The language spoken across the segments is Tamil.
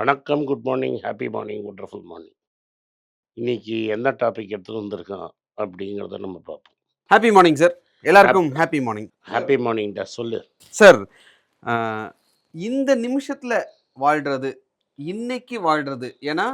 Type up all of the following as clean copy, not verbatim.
வணக்கம், good morning, happy morning, wonderful morning. இன்னைக்கு என்ன டாபிக் எடுத்துட்டு வந்திருக்கான் அப்படிங்கிறத நம்ம பார்ப்போம். Happy morning sir. ஹேப் எல்லாருக்கும் ஹாப்பி மார்னிங் ஹேப்பி மார்னிங்டா சொல்லு. சார். இந்த நிமிஷத்தில் வாழ்கிறது, இன்னைக்கு வாழ்கிறது. ஏன்னா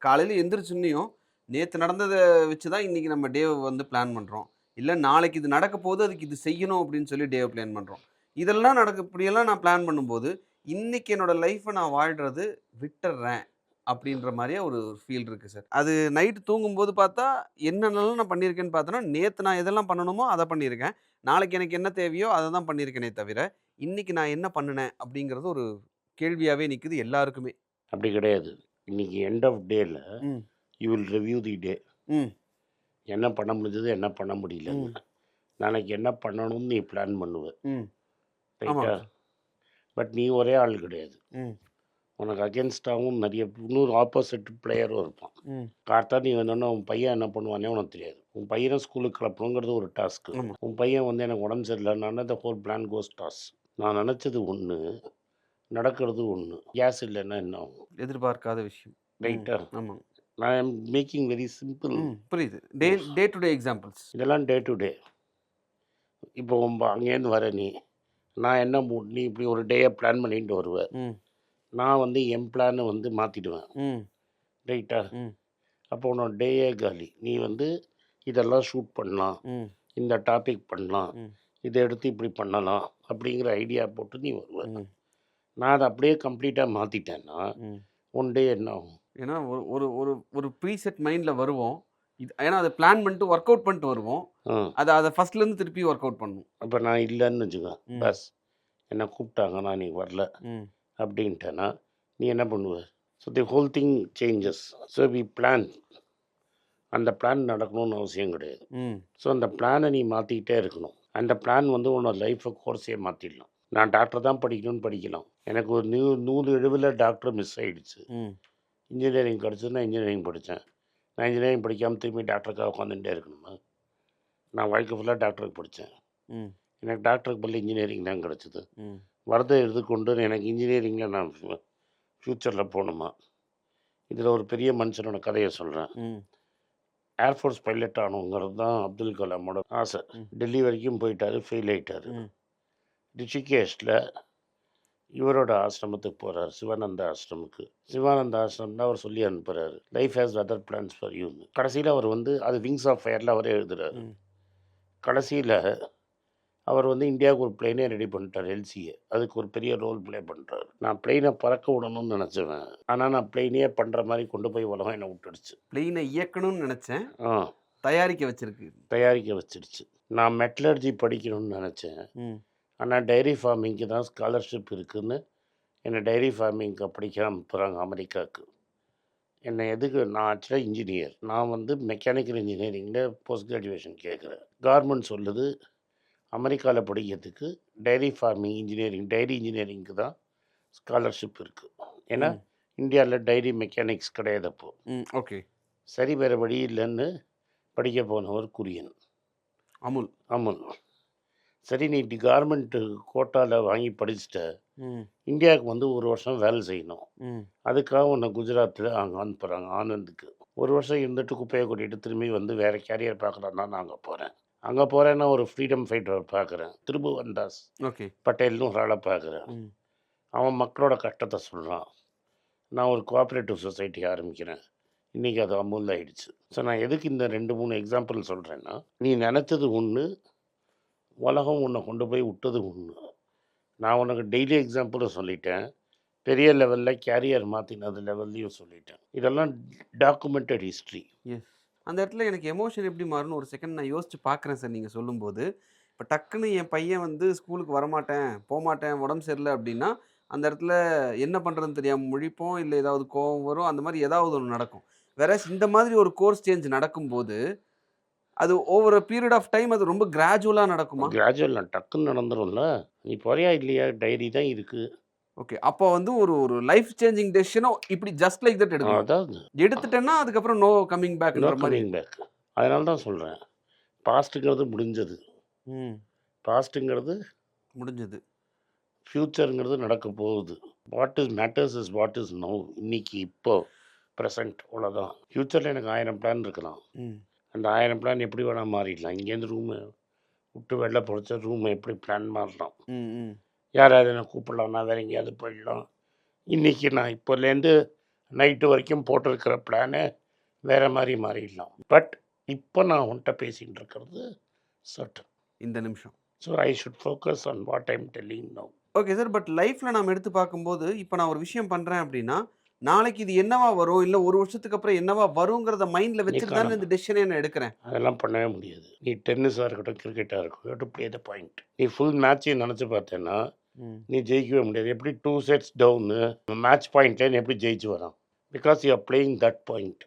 காலையில் எந்திரிச்சுன்னையும் நேற்று நடந்ததை வச்சு தான் இன்றைக்கி நம்ம டேவை வந்து பிளான் பண்ணுறோம். இல்லை நாளைக்கு இது நடக்க போது, அதுக்கு இது செய்யணும் அப்படின்னு சொல்லி டேவை பிளான் பண்ணுறோம். இதெல்லாம் இப்படியெல்லாம் நான் பிளான் பண்ணும்போது இன்னைக்கு என்னோடய லைஃப்பை நான் வாழ்கிறது விட்டுடுறேன் அப்படின்ற மாதிரியே ஒரு ஃபீல் இருக்குது சார். அது நைட்டு தூங்கும்போது பார்த்தா என்னென்னலாம் நான் பண்ணியிருக்கேன்னு பார்த்தோன்னா, நேற்று நான் எதெல்லாம் பண்ணணுமோ அதை பண்ணியிருக்கேன். நாளைக்கு எனக்கு என்ன தேவையோ அதை தான் பண்ணியிருக்கேனே தவிர, இன்னைக்கு நான் என்ன பண்ணினேன் அப்படிங்கிறது ஒரு கேள்வியாகவே நிற்குது எல்லாருக்குமே. அப்படி கிடையாது. இன்னைக்கு எண்ட் ஆஃப் டேல யூ வில் ரிவ்யூ தி டே. என்ன பண்ண முடிஞ்சது, என்ன பண்ண முடியல, நாளைக்கு என்ன பண்ணணும்னு நீ பிளான் பண்ணுவ. ரைட்டா? பட் நீ ஒரே ஆள் கிடையாது. உனக்கு அகேன்ஸ்டாகவும் நிறைய இன்னொரு ஆப்போசிட் பிளேயரும் இருப்பான். கார்த்தா நீ வந்தோன்னா உன் பையன் என்ன பண்ணுவானே உனக்கு தெரியாது. உன் பையனை ஸ்கூலுக்கு கிளப்பணுங்கிறது ஒரு டாஸ்க்கு. உன் பையன் வந்து எனக்கு உடம்பு சரியில்லைன்னா the whole plan goes toss. நான் நினச்சது ஒன்று, நடக்கிறது ஒன்று. கேஸ் இல்லைன்னா என்ன ஆகும்? எதிர்பார்க்காத விஷயம். ரைட்டா? ஆமாம். நான் எம் மேக்கிங் வெரி சிம்பிள். புரியுது. Day to day examples. இதெல்லாம் டே டு டே. இப்போ அங்கேருந்து வர நான் என்ன நீ இப்படி ஒரு டேயை பிளான் பண்ணிட்டு வருவேன். நான் வந்து என் பிளானை வந்து மாற்றிடுவேன். ரைட்டா? அப்போ உன்னோட டேயே காலி. நீ வந்து இதெல்லாம் ஷூட் பண்ணலாம், இந்த டாபிக் பண்ணலாம், இதை எடுத்து இப்படி பண்ணலாம் அப்படிங்கிற ஐடியா போட்டு நீ வருவேன். நான் அதை அப்படியே கம்ப்ளீட்டாக மாற்றிட்டேன்னா ஒன் டே என்ன ஆகும்? ஏன்னா ஒரு ஒரு ஒரு ப்ரீசெட் மைண்டில் வருவோம். ஏன்னா அதை பிளான் பண்ணிட்டு ஒர்க் அவுட் பண்ணிட்டு வருவோம். அதை ஃபர்ஸ்ட்லேருந்து திருப்பி ஒர்க் அவுட் பண்ணணும். அப்போ நான் இல்லைன்னு வச்சுக்கோ, பஸ் என்னை கூப்பிட்டாங்க, நான் நீ வரல அப்படின்ட்டேன்னா நீ என்ன பண்ணுவ? So the whole thing changes. So we plan. அந்த பிளான் நடக்கணும்னு அவசியம் கிடையாது. ஸோ அந்த பிளானை நீ மாற்றிக்கிட்டே இருக்கணும். அந்த பிளான் வந்து உன்னோட லைஃப்பை கோர்ஸே மாற்றிடலாம். நான் டாக்டர் தான் படிக்கணும்னு படிக்கலாம். எனக்கு ஒரு 100 டாக்டர் மிஸ் ஆகிடுச்சு. இன்ஜினியரிங் கிடச்சது, நான் இன்ஜினியரிங் படித்தேன். நான் இன்ஜினியரிங் படிக்காமல் திரும்பி டாக்டருக்காக உட்காந்துட்டே இருக்கணுமா? நான் வாழ்க்கை ஃபுல்லாக டாக்டருக்கு படித்தேன். எனக்கு டாக்டருக்கு பதில் இன்ஜினியரிங் தான் கிடச்சிது. வரதை எடுத்துக்கொண்டு எனக்கு இன்ஜினியரிங்கில் நான் ஃப்யூச்சரில் போகணுமா? இதில் ஒரு பெரிய மனுஷனோட கதையை சொல்கிறேன். ஏர்ஃபோர்ஸ் பைலட் ஆகணுங்கிறது தான் அப்துல் கலாமோட ஆசை. டெல்லி வரைக்கும் போயிட்டார், ஃபெயில் ஆகிட்டார். ரிஷிகேஷில் இவரோட ஆசிரமத்துக்கு போகிறார், சிவானந்தா ஆசிரமுக்கு. சிவானந்தா ஆசிரம் தான் அவர் சொல்லி அனுப்புகிறாரு, life has other plans for யூன்னு. கடைசியில் அவர் வந்து அது விங்ஸ் ஆஃப் ஃபயரில் அவரே எழுதுகிறார். கடைசியில் அவர் வந்து இந்தியாவுக்கு ஒரு பிளெயினே ரெடி பண்ணிட்டார், எல்சிஏ. அதுக்கு ஒரு பெரிய ரோல் ப்ளே பண்ணுறாரு. நான் பிளெயினை பறக்க விடணும்னு நினச்சேன். ஆனால் நான் பிளெயினே பண்ணுற மாதிரி கொண்டு போய் உலகம் என்னை விட்டுடுச்சு. பிளெயினை இயக்கணும்னு நினச்சேன், தயாரிக்க வச்சிருச்சு. நான் மெட்டலர்ஜி படிக்கணும்னு நினச்சேன். ஆனால் டைரி ஃபார்மிங்க்கு தான் ஸ்காலர்ஷிப் இருக்குதுன்னு என்னை டைரி ஃபார்மிங்க்கு படிக்க அனுப்புகிறாங்க அமெரிக்காவுக்கு. என்னை எதுக்கு? நான் ஆக்சுவலாக இன்ஜினியர். நான் வந்து மெக்கானிக்கல் இன்ஜினியரிங்கில் போஸ்ட் கிராஜுவேஷன் கேட்குறேன். கவர்மெண்ட் சொல்லுது அமெரிக்காவில் படிக்கிறதுக்கு டைரி ஃபார்மிங் இன்ஜினியரிங், டைரி இன்ஜினியரிங்க்கு தான் ஸ்காலர்ஷிப் இருக்குது. ஏன்னா இந்தியாவில் டைரி மெக்கானிக்ஸ் கிடையாது அப்போது. ஓகே, சரி, வேறு வழி இல்லைன்னு படிக்க போனவர் குரியன், அமுல். சரி, நீ இப்படி கார்மெண்ட்டு கோட்டாவில் வாங்கி படிச்சுட்ட, இந்தியாவுக்கு வந்து ஒரு வருஷம் வேலை செய்யணும். அதுக்காக உன்னை குஜராத்தில் அங்கே அனுப்புகிறாங்க, ஆனந்துக்கு. ஒரு வருஷம் இருந்துட்டு குப்பையை கூட்டிகிட்டு திரும்பி வந்து வேறு கேரியர் பார்க்கலாம் தான் நான் அங்கே போகிறேன். அங்கே போகிறேன்னா ஒரு ஃப்ரீடம் ஃபைட்டர் பார்க்குறேன், திருபுவன்தாஸ் பட்டேல்னு ஒரு ஆளை பார்க்குறேன். அவன் மக்களோட கஷ்டத்தை சொல்கிறான். நான் ஒரு கோஆப்ரேட்டிவ் சொசைட்டி ஆரம்பிக்கிறேன். இன்றைக்கி அது அமுல் ஆகிடுச்சு. ஸோ நான் எதுக்கு இந்த 2-3 எக்ஸாம்பிள் சொல்கிறேன்னா, நீ நினச்சது ஒன்று, உலகம் உன்னை கொண்டு போய் விட்டது ஒன்று. நான் உனக்கு டெய்லி எக்ஸாம்பிளும் சொல்லிட்டேன், பெரிய லெவலில் கேரியர் மாற்றினது லெவல்லையும் சொல்லிட்டேன். இதெல்லாம் டாக்குமெண்டட் ஹிஸ்ட்ரி. அந்த இடத்துல எனக்கு எமோஷன் எப்படி மாறும்னு ஒரு செகண்ட் நான் யோசிச்சு பார்க்குறேன் சார். நீங்கள் சொல்லும்போது இப்போ டக்குன்னு என் பையன் வந்து ஸ்கூலுக்கு வரமாட்டேன், போகமாட்டேன், உடம்பு சரியில்லை அப்படின்னா அந்த இடத்துல என்ன பண்ணுறதுன்னு தெரியாமல் முழிப்போம், இல்லை ஏதாவது கோவம் வரும், அந்த மாதிரி ஏதாவது ஒன்று நடக்கும். வேற இந்த மாதிரி ஒரு கோர்ஸ் சேஞ்ச் நடக்கும்போது அது ஓவர் பீரியட் ஆஃப் டைம் அது ரொம்ப கிராஜுவலாக நடக்குமா? கிராஜுவல் டக்குன்னு நடந்துரும்ல. நீ போறியா இல்லையா, டைரி தான் இருக்குது. ஓகே, அப்போ வந்து ஒரு லைஃப் சேஞ்சிங் டெசிஷனும் இப்படி ஜஸ்ட் லைக் தட் எடுக்கணும். அதாவது எடுத்துட்டேன்னா அதுக்கப்புறம் நோ கமிங் பேக். அதனால தான் சொல்கிறேன், பாஸ்ட்டுங்கிறது முடிஞ்சது. பாஸ்ட்டுங்கிறது முடிஞ்சது, ஃப்யூச்சருங்கிறது நடக்க போகுது. What is matters is what is now. இன்னைக்கு இப்போ ப்ரெசன்ட் அவ்வளோதான். ஃப்யூச்சரில் எனக்கு 1000 பிளான் இருக்கலாம். ம் அந்த 1000 பிளான் எப்படி வேணால் மாறிடலாம். இங்கேருந்து ரூமு விட்டு வெளில பொறுத்த ரூமை எப்படி பிளான் மாறலாம். ம் ம் யாராவது என்னை கூப்பிடலாம், நான் வேற எங்கேயாவது போயிடலாம். இன்றைக்கி நான் இப்போலேருந்து நைட்டு வரைக்கும் போட்டிருக்கிற பிளானு வேறு மாதிரி மாறிடலாம். பட் இப்போ நான் உன்கிட்ட பேசிகிட்டு இருக்கிறது சர்டன். இந்த நிமிஷம். So I should focus on what I'm telling now. Okay sir. But லைஃப்பில் நாம் எடுத்து பார்க்கும்போது இப்போ நான் ஒரு விஷயம் பண்ணுறேன் அப்படின்னா நாளைக்கு இது என்னவா வரும், இல்லை ஒரு வருஷத்துக்கு அப்புறம் என்னவா வருங்கிறத மைண்டில் வச்சுட்டு தானே இந்த டெசிஷனே நான் எடுக்கிறேன். அதெல்லாம் பண்ணவே முடியாது. நீ டென்னிஸாக இருக்கட்டும், கிரிக்கெட்டாக இருக்கட்டும், டு ப்ளே த பாயிண்ட். நீ ஃபுல் மேட்சையும் நினச்சி பார்த்தேன்னா நீ ஜெயிக்கவே முடியாது. எப்படி 2 sets டவுனு மேட்ச் பாயிண்ட்ல நீ எப்படி ஜெயிச்சு வரான்? Because you are playing that point.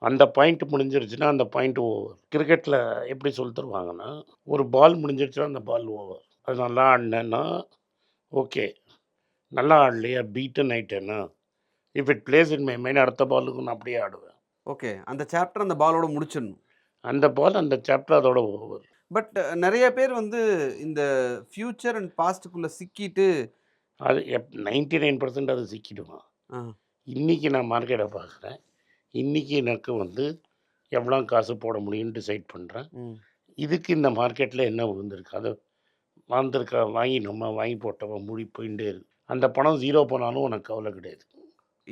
அந்த பாயிண்ட் முடிஞ்சிருச்சுன்னா அந்த பாயிண்ட் ஓவர். கிரிக்கெட்டில் எப்படி சொல்லி தருவாங்கன்னா, ஒரு பால் முடிஞ்சிருச்சுன்னா அந்த பால் ஓவர். அது நல்லா ஆடினேன்னா ஓகே, நல்லா ஆடலையா பீட்டன் ஆயிட்டேன்னா if it plays in my mind அடுத்த பாலுக்கு நான் அப்படியே ஆடுவேன். ஓகே, அந்த சாப்டர் அந்த பாலோட முடிச்சிடணும். அந்த பால் அந்த சாப்டர் அதோட ஓவர். பட் நிறைய பேர் வந்து இந்த ஃபியூச்சர் அண்ட் பாஸ்ட்டுக்குள்ளே சிக்கிட்டு அது 99% அது சிக்கிடுவான். இன்றைக்கி நான் மார்க்கெட்டை பார்க்குறேன். இன்றைக்கி எனக்கு வந்து எவ்வளோ காசு போட முடியும்னு டிசைட் பண்ணுறேன். இதுக்கு இந்த மார்க்கெட்டில் என்ன விழுந்திருக்கு, அதை வாங்கினோமா, வாங்கி போட்டோமா, மூடி போயிட்டே இருக்கு. அந்த பணம் ஜீரோ போனாலும் உனக்கு கவலை கிடையாது.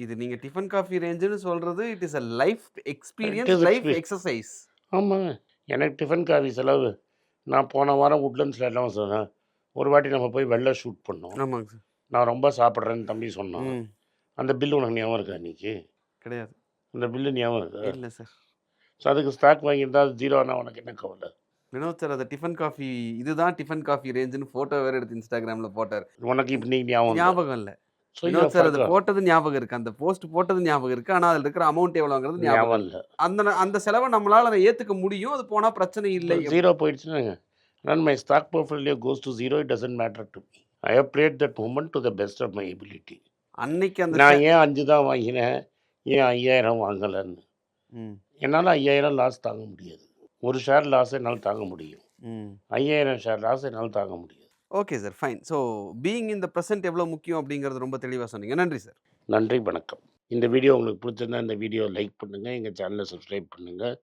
இது நீங்கள் டிஃபன் காஃபி ரேஞ்சுன்னு சொல்கிறது it is a life experience, life exercise. ஆமாங்க, எனக்கு டிஃபன் காஃபி செலவு. நான் போன வாரம் உட்லண்ட்ஸில் எல்லாம் சொன்னேன். ஒரு வாட்டி நம்ம போய் வெளில ஷூட் பண்ணோம். ஆமாங்க சார். நான் ரொம்ப சாப்பிட்றேன்னு தம்பி சொன்னான். அந்த பில்லு உனக்கு ஞாபகம் இருக்கா? அன்றைக்கி கிடையாது. அந்த பில்லு ஞாபகம் இருக்கா? இல்லை சார். ஸோ அதுக்கு ஸ்டாக் வாங்கியிருந்தா அது ஜீரோ ஆனால் உனக்கு என்ன கவலை? வினோத் சார் அந்த டிஃபன் காஃபி இதுதான் டிஃபன் காஃபி ரேஞ்சுன்னு ஃபோட்டோ வேறு எடுத்து இன்ஸ்டாகிராமில் போட்டார். உனக்கு இப்போ நீ ஞாபகம் இல்லை. வினோத் சார் அது போட்டது ஞாபகம் இருக்குது, அந்த போஸ்ட் போட்டது ஞாபகம் இருக்குது, ஆனால் அதில் இருக்கிற அமௌண்ட் எவ்வளோங்கிறது ஞாபகம் இல்லை. அந்த செலவை நம்மளால் அதை ஏற்றுக்க முடியும். அது போனால் பிரச்சனை இல்லை. ஜீரோ போயிடுச்சுன்னு and my stock portfolio goes to zero, it doesn't matter to me. I have played that moment to the best of my ability. அன்னைக்கு அந்த நான் ஏன் 5 தான் வாங்கினேன், ஏன் 5000 வாங்கலைன்னு. என்னால் 5000 லாஸ் தாங்க முடியாது. ஒரு ஷேர் லாஸ் என்னால் தாங்க முடியும். 5000 ஷேர் லாஸ் என்னால் தாங்க முடியாது. Okay sir, fine. So being in the present எவ்வளோ முக்கியம் அப்படிங்கிறது ரொம்ப தெளிவாக சொன்னீங்க. நன்றி சார். நன்றி, வணக்கம். இந்த வீடியோ உங்களுக்கு பிடிச்சிருந்தா இந்த வீடியோ லைக் பண்ணுங்கள், எங்கள் சேனலை சப்ஸ்கிரைப் பண்ணுங்கள்,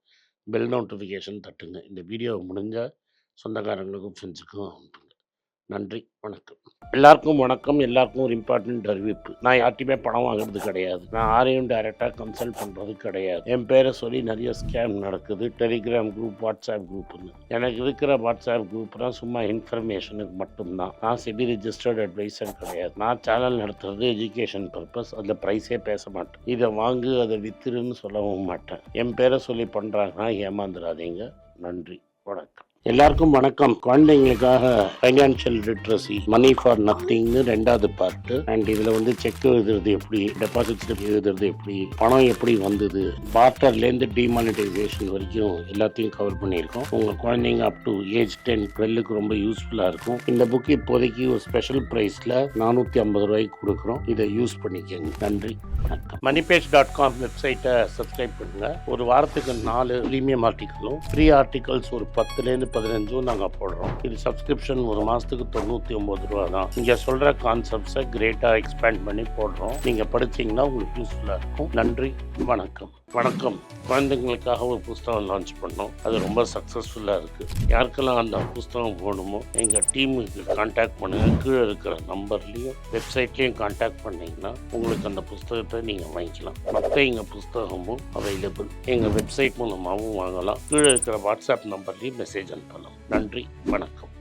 பெல் நோட்டிஃபிகேஷன் தட்டுங்க. இந்த வீடியோ முடிஞ்சால் சொந்தக்காரங்களுக்கும் ஃப்ரெண்ட்ஸுக்கும் அனுப்புங்க. நன்றி, வணக்கம். எல்லாருக்கும் வணக்கம். எல்லாருக்கும் ஒரு இம்பார்ட்டன்ட் அறிவிப்பு. நான் யார்ட்டையுமே பணம் வாங்குறது கிடையாது. நான் யாரையும் டைரெக்டாக கன்சல்ட் பண்ணுறது கிடையாது. என் பேரை சொல்லி நிறைய ஸ்கேம் நடக்குது. டெலிகிராம் குரூப், வாட்ஸ்அப் குரூப்னு. எனக்கு இருக்கிற வாட்ஸ்அப் குரூப்லாம் சும்மா இன்ஃபர்மேஷனுக்கு மட்டும்தான். நான் செபி ரிஜிஸ்டர்ட் அட்வைசர் கிடையாது. நான் சேனல் நடத்துறது எஜுகேஷன் பர்பஸ். அதில் ப்ரைஸே பேச மாட்டேன். இதை வாங்கு அதை வித்துருன்னு சொல்லவும் மாட்டேன். என் பேரை சொல்லி பண்ணுறாங்கன்னா ஏமாந்துடாதீங்க. நன்றி, வணக்கம். எல்லாருக்கும் வணக்கம். குழந்தைங்களுக்காக ஃபைனான்ஷியல் லிட்ரஸி, மணி ஃபார் நத்திங்னு 2வது பார்ட்டு. அண்ட் இதில் வந்து செக் எழுதுறது எப்படி, டெபாசிட் எழுதுறது எப்படி, பணம் எப்படி வந்தது, பார்ட்டர்லேருந்து டிமானிட்டைசேஷன் வரைக்கும் எல்லாத்தையும் கவர் பண்ணியிருக்கோம். உங்கள் குழந்தைங்க அப் டு ஏஜ் 10, 12க்கு ரொம்ப யூஸ்ஃபுல்லாக இருக்கும். இந்த புக் இப்போதைக்கு ஒரு ஸ்பெஷல் ப்ரைஸில் 450 ரூபாய்க்கு கொடுக்குறோம். இதை யூஸ் பண்ணிக்கங்க. நன்றி, வணக்கம். moneypage.com வெப்சைட்டை சப்ஸ்கிரைப் பண்ணுங்கள். ஒரு வாரத்துக்கு 4 ப்ரீமியம் ஆர்டிக்கலும் ஃப்ரீ ஆர்டிகல்ஸ் ஒரு 10லேருந்து 15 நாங்கள் போடுறோம். இது சப்ஸ்கிரிப்ஷன் ஒரு மாதத்துக்கு 99 ரூபா தான். நீங்கள் சொல்கிற கான்செப்ட்ஸை கிரேட்டாக எக்ஸ்பேண்ட் பண்ணி போடுறோம். நீங்கள் படித்தீங்கன்னா உங்களுக்கு யூஸ்ஃபுல்லாக இருக்கும். நன்றி, வணக்கம். வணக்கம். குழந்தைங்களுக்காக ஒரு புஸ்தகம் லான்ச் பண்ணோம். அது ரொம்ப சக்ஸஸ்ஃபுல்லாக இருக்குது. யாருக்கெல்லாம் அந்த புஸ்தகம் போகணுமோ எங்கள் டீமுக்கு கான்டாக்ட் பண்ணுங்கள். கீழே இருக்கிற நம்பர்லேயும் வெப்சைட்லேயும் கான்டாக்ட் பண்ணிங்கன்னா உங்களுக்கு அந்த புஸ்தகத்தை நீங்கள் வாங்கிக்கலாம். மற்ற எங்கள் புஸ்தகமும் அவைலபிள். எங்கள் வெப்சைட் மூலமாகவும் வாங்கலாம். கீழே இருக்கிற வாட்ஸ்அப் நம்பர்லேயும் மெசேஜ் அனுப்பலாம். நன்றி, வணக்கம்.